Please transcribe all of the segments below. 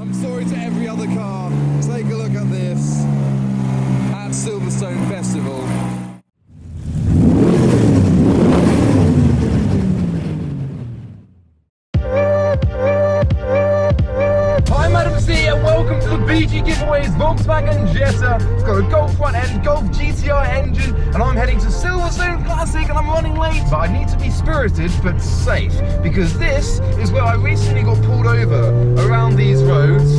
I'm sorry to every other car. Take a look at this at Silverstone Festival. Hi Madam C and welcome to the BG Giveaways Volkswagen Jetta. It's got a Golf front end, Golf GTI engine, and I'm heading to Silverstone Classic and I'm running late. But I need to be spirited but safe, because this is where I recently got pulled over around these roads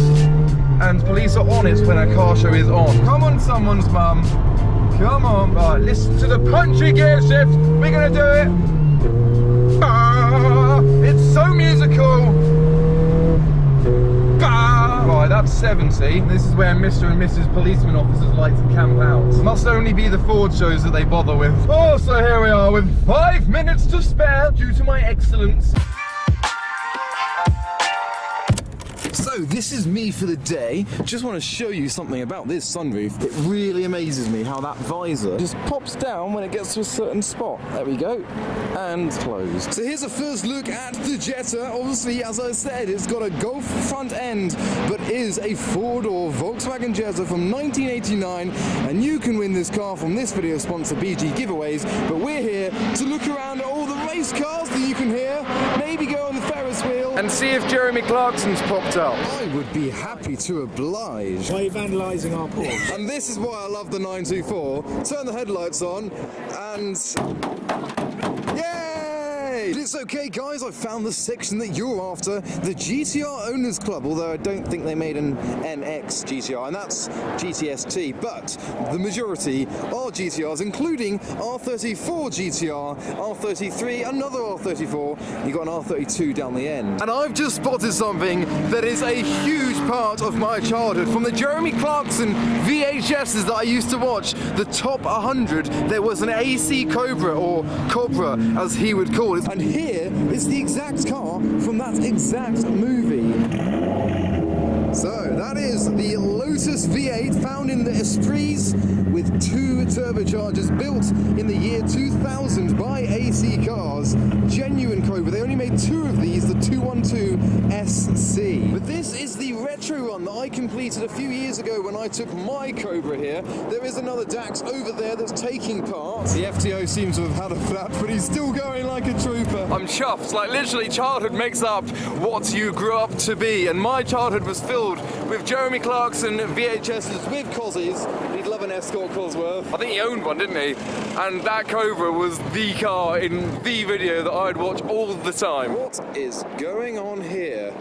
and police are on it when a car show is on. Come on someone's mum, come on. Right, listen to the punchy gear shift, we're gonna do it. It's so musical. Right, that's 70. This is where Mr. and Mrs. policeman officers like to camp out. Must only be the Ford shows that they bother with. Oh, so here we are with 5 minutes to spare due to my excellence. So this is me for the day. Just want to show you something about this sunroof. It really amazes me how that visor just pops down when it gets to a certain spot. There we go. And closed. So here's a first look at the Jetta. Obviously, as I said, it's got a Golf front end, but is a four-door Volkswagen Jetta from 1989. And you can win this car from this video sponsor, BG Giveaways. But we're here to look around at all the race cars that you can hear. Maybe go on the Ferris wheel and see if Jeremy Clarkson's popped up. I would be happy to oblige. Why are you vandalising our Porsche? And this is why I love the 924. Turn the headlights on and... Yay! It's okay guys, I found the section that you're after, the GTR Owners Club, although I don't think they made an NX GTR, and that's GTST, but the majority are GTRs, including R34 GTR, R33, another R34, you got an R32 down the end. And I've just spotted something that is a huge part of my childhood. From the Jeremy Clarkson VHSs that I used to watch, the top 100, there was an AC Cobra, or Cobra as he would call it. And here is the exact car from that exact movie. So that is the Lotus V8 found in the Esprits with 2 turbochargers built in the year 2000 by AC Cars. Genuine Cobra. They only made 2 of these, the 212 SC. But this is the retro one that I completed a few years ago when I took my Cobra here. There is another Dax over there that's taking part. The FTO seems to have had a flat, but he's still going like a trooper. I'm chuffed. Like literally childhood makes up what you grew up to be, and my childhood was filled with Jeremy Clarkson VHSs with Cozzies. He'd love an Escort Cosworth. I think he owned one, didn't he? And that Cobra was the car in the video that I'd watch all the time. What is going on here?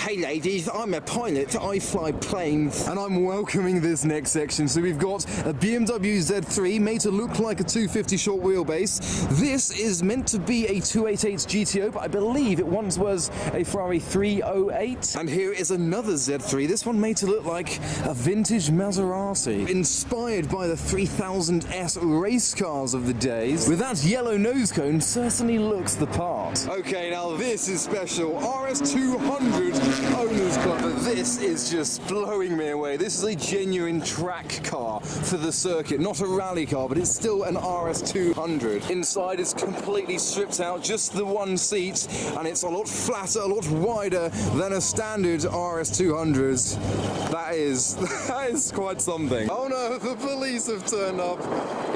Hey ladies, I'm a pilot, I fly planes, and I'm welcoming this next section. So we've got a BMW Z3 made to look like a 250 short wheelbase. This is meant to be a 288 GTO, but I believe it once was a Ferrari 308. And here is another Z3, this one made to look like a vintage Maserati, inspired by the 3000S race cars of the days. With that yellow nose cone, certainly looks the part. Okay, now this is special. RS200 Owners Club, but this is just blowing me away. This is a genuine track car for the circuit, not a rally car, but it's still an RS200. Inside is completely stripped out, just the one seat, and it's a lot flatter, a lot wider than a standard RS200. That is quite something. Oh no, the police have turned up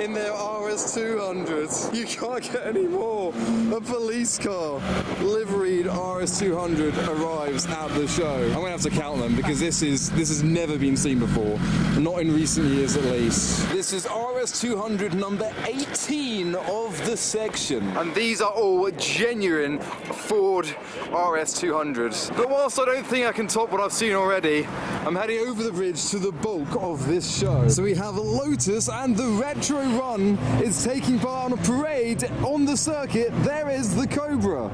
in their RS200s. You can't get any more. A police car, liveried RS200 arrives at the show. I'm gonna have to count them because this has never been seen before, not in recent years at least. This is RS200 number 18 of the section, and these are all genuine Ford RS200s. But whilst I don't think I can top what I've seen already, I'm heading over the bridge to the bulk of this show. So we have Lotus, and the Retro Run is taking part on a parade on the circuit. There is the Cobra.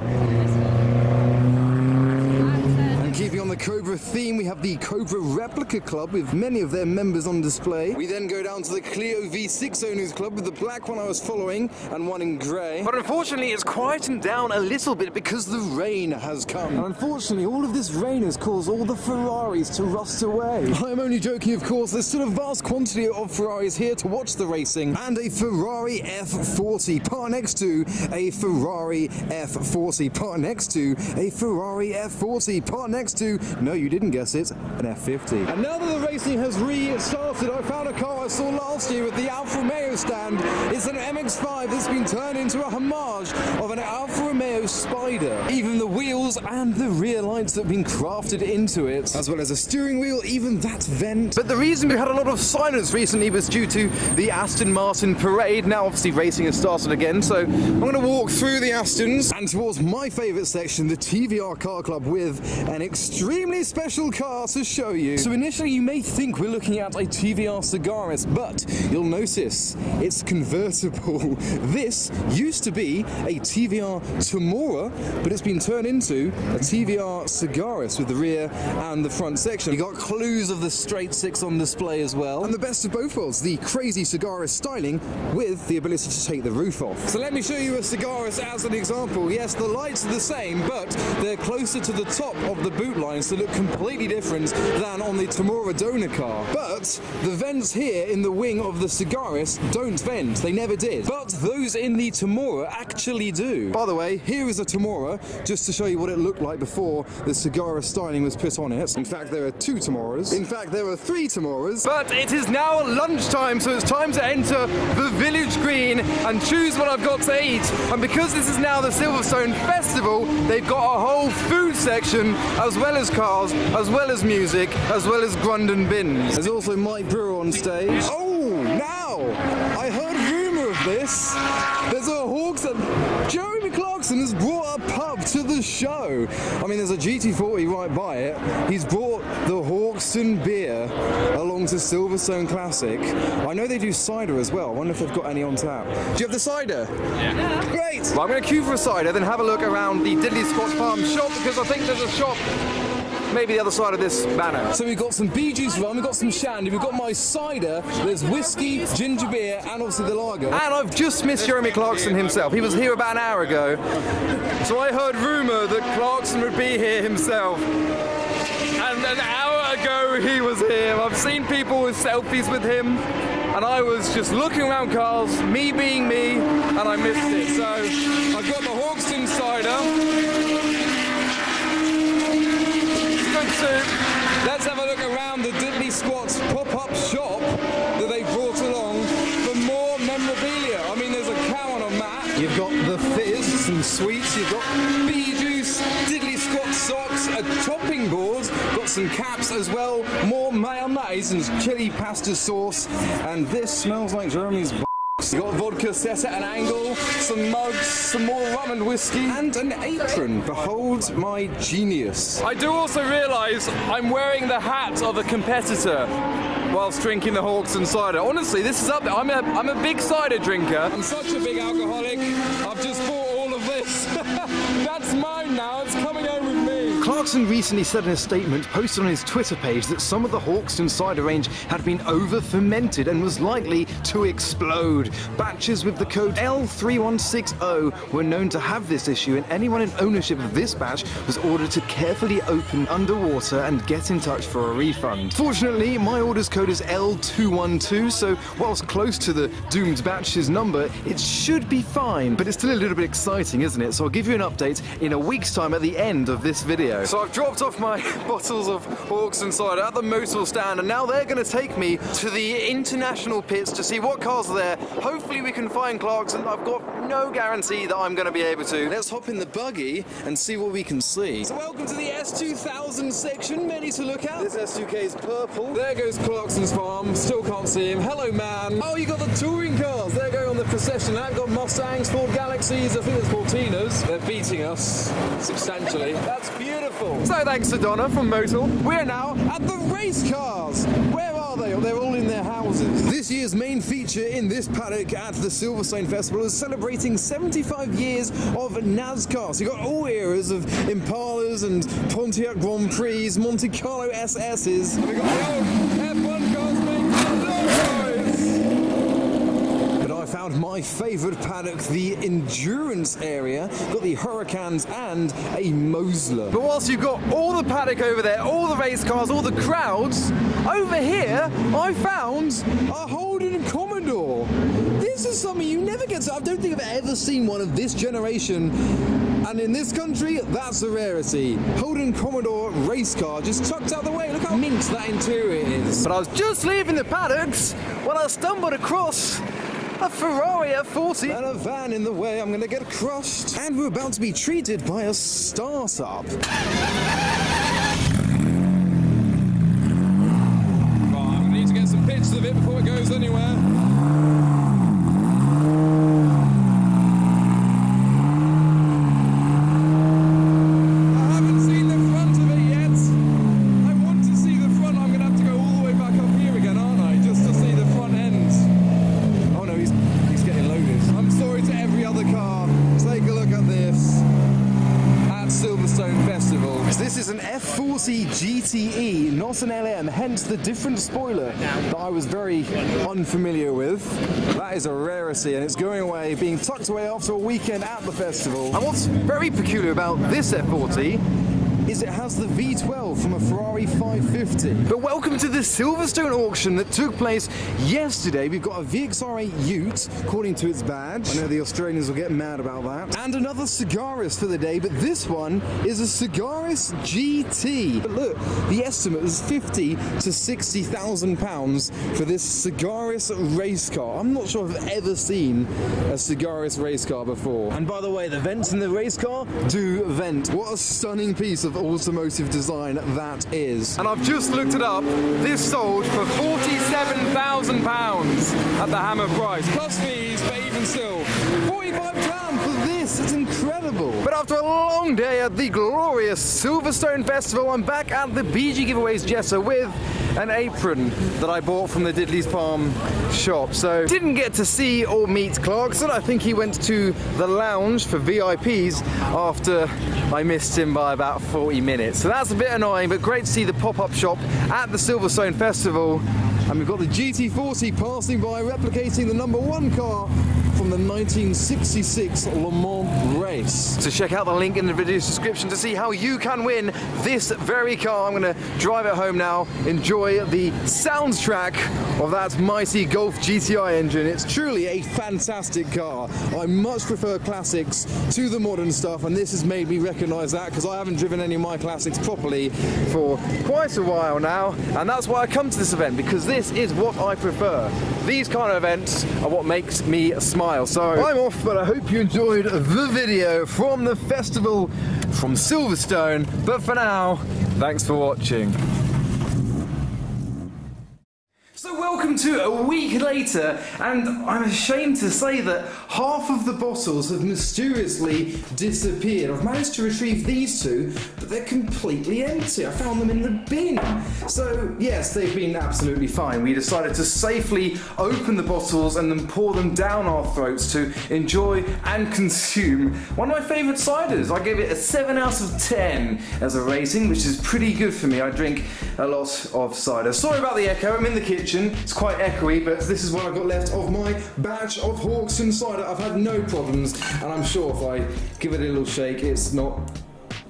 Keeping on the Cobra Cobra theme. We have the Cobra Replica Club with many of their members on display. We then go down to the Clio V6 Owners Club with the black one I was following and one in grey. But unfortunately it's quietened down a little bit because the rain has come. And unfortunately all of this rain has caused all the Ferraris to rust away. I'm only joking, of course. There's still a vast quantity of Ferraris here to watch the racing, and a Ferrari F40 part next to a Ferrari F40 part next to a Ferrari F40 part next to, no, you didn't guess it, an F50. And now that the racing has restarted, I found a car I saw last year at the Alfa Romeo stand. It's an MX-5 that's been turned into a homage of an Alfa Romeo Spider. Even the wheels and the rear lights that have been crafted into it, as well as a steering wheel, even that vent. But the reason we had a lot of silence recently was due to the Aston Martin parade. Now obviously racing has started again, so I'm going to walk through the Astons and towards my favourite section, the TVR Car Club, with an extremely special car to show you. So initially you may think we're looking at a TVR Cigaris, but you'll notice it's convertible. This used to be a TVR Tamora, but it's been turned into a TVR Cigaris with the rear and the front section. You got clues of the straight six on display as well, and the best of both worlds, the crazy Cigaris styling with the ability to take the roof off. So let me show you a Cigaris as an example. Yes, the lights are the same, but they're closer to the top of the boot lines, so look completely different than on the Tamora donor car. But the vents here in the wing of the Cigaris don't vent. They never did. But those in the Tamora actually do. By the way, here is a Tamora, just to show you what it looked like before the Cigaris styling was put on it. In fact, there are two Tamoras. In fact, there are three Tamoras. But it is now lunchtime, so it's time to enter the village green and choose what I've got to eat. And because this is now the Silverstone Festival, they've got a whole food section, as well as cars, as well as music, as well as Grundon bins. There's also Mike Brewer on stage. Oh, now, I heard rumour of this. There's a Hawks that Jeremy Clarkson has brought a pub to the show. I mean, there's a GT40 right by it. He's brought the Hawkston beer along to Silverstone Classic. I know they do cider as well. I wonder if they've got any on tap. Do you have the cider? Yeah. Great! Well, I'm going to queue for a cider, then have a look around the Diddley Scotch Farm shop, because I think there's a shop maybe the other side of this banner. So we've got some bee juice rum, we've got some shandy, we've got my cider, there's whiskey, ginger beer, and obviously the lager. And I've just missed Jeremy Clarkson himself. He was here about an hour ago. So I heard rumour that Clarkson would be here himself. And an hour ago he was here. I've seen people with selfies with him, and I was just looking around cars, me being me, and I missed it. So I've got the Hawkston cider. Let's have a look around the Diddley Squats pop-up shop that they brought along for more memorabilia. I mean, there's a cow on a mat. You've got the fizz, some sweets. You've got bee juice, Diddley Squat socks, a chopping board. Got some caps as well. More mayonnaise and chili pasta sauce. And this smells like Jeremy's you got vodka set at an angle, some mugs, some more rum and whiskey, and an apron. Behold my genius. I do also realise I'm wearing the hat of a competitor whilst drinking the Hawkston cider. Honestly, this is up there. I'm a big cider drinker. I'm such a big alcoholic. I've just bought all of this. That's mine now. It's coming home with me. Clarkson recently said in a statement posted on his Twitter page that some of the Hawkston cider range had been over-fermented and was likely to explode. Batches with the code L3160 were known to have this issue, and anyone in ownership of this batch was ordered to carefully open underwater and get in touch for a refund. Fortunately, my order's code is L212, so whilst close to the doomed batch's number, it should be fine, but it's still a little bit exciting, isn't it? So I'll give you an update in a week's time at the end of this video. So I've dropped off my bottles of Hawkston cider at the Motul stand, and now they're going to take me to the international pits to see what cars are there. Hopefully we can find Clarkson. I've got no guarantee that I'm going to be able to. Let's hop in the buggy and see what we can see. So welcome to the S2000 section. Many to look at. This S2K is purple. There goes Clarkson's farm. Still can't see him. Hello, man. Oh, you got the touring cars. They're going on the procession. I've got Mustangs, Ford Galaxies. I think there's Fortinas. They're beating us substantially. That's beautiful. So thanks to Donna from Motul. We're now at the race cars. Where are they? They're all in their houses. This year's main feature in this paddock at the Silverstone Festival is celebrating 75 years of NASCAR. So you've got all eras of Impalas and Pontiac Grand Prix, Monte Carlo SS's. And we've got the old F1 cars making noise. But I found my favourite paddock, the endurance area. Got the Hurricanes and a Mosler. But whilst you've got all the paddock over there, all the race cars, all the crowds, over here I found a Holden Commodore. This is something you never get to. I don't think I've ever seen one of this generation. And in this country, that's a rarity. Holden Commodore race car just tucked out the way. Look how mint that interior is. But I was just leaving the paddocks when I stumbled across a Ferrari F40 and a van in the way. I'm gonna get crushed. And we're about to be treated by a startup. I'm gonna need to get some pictures of it before it goes anywhere. GTE, not an LM, hence the different spoiler that I was very unfamiliar with. That is a rarity, and it's going away, being tucked away after a weekend at the festival. And what's very peculiar about this F40 is it has the V12 from a Ferrari 550. But welcome to the Silverstone auction that took place yesterday. We've got a VXR8 Ute, according to its badge. I know the Australians will get mad about that. And another Cigaris for the day, but this one is a Cigaris GT. But look, the estimate is 50 to 60,000 pounds for this Cigaris race car. I'm not sure if I've ever seen a Cigaris race car before. And by the way, the vents in the race car do vent. What a stunning piece of automotive design that is. And I've just looked it up. This sold for £47,000 at the hammer price. Plus fees, but even still, £45 for this. It's incredible. But after a long day at the glorious Silverstone Festival, I'm back at the BG Giveaways Jessa with an apron that I bought from the Diddley's Palm shop. So didn't get to see or meet Clarkson. I think he went to the lounge for VIPs after I missed him by about 40 minutes. So that's a bit annoying, but great to see the pop-up shop at the Silverstone Festival. And we've got the GT40 passing by, replicating the #1 car from the 1966 Le Mans race. So check out the link in the video's description to see how you can win this very car. I'm going to drive it home now, enjoy the soundtrack of that mighty Golf GTI engine. It's truly a fantastic car. I much prefer classics to the modern stuff, and this has made me recognise that because I haven't driven any of my classics properly for quite a while now, and that's why I come to this event, because this is what I prefer. These kind of events are what makes me smile. So I'm off, but I hope you enjoyed the video from the festival from Silverstone. But for now, thanks for watching. So welcome to a week later, and I'm ashamed to say that half of the bottles have mysteriously disappeared. I've managed to retrieve these two, but they're completely empty. I found them in the bin. So yes, they've been absolutely fine. We decided to safely open the bottles and then pour them down our throats to enjoy and consume one of my favourite ciders. I gave it a 7 out of 10 as a rating, which is pretty good for me. I drink a lot of cider. Sorry about the echo, I'm in the kitchen. It's quite echoey, but this is what I've got left of my batch of Hawkston cider. I've had no problems, and I'm sure if I give it a little shake, it's not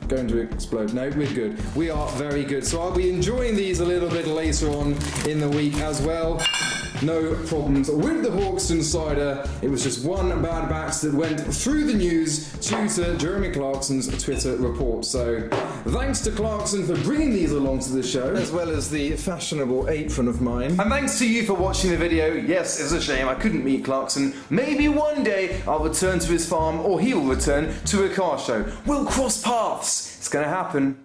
going to explode. No, we're good. We are very good. So I'll be enjoying these a little bit later on in the week as well. No problems with the Hawkston cider. It was just one bad batch that went through the news due to Jeremy Clarkson's Twitter report. So thanks to Clarkson for bringing these along to the show, as well as the fashionable apron of mine. And thanks to you for watching the video. Yes, it's a shame I couldn't meet Clarkson. Maybe one day I'll return to his farm, or he will return to a car show. We'll cross paths. It's gonna happen.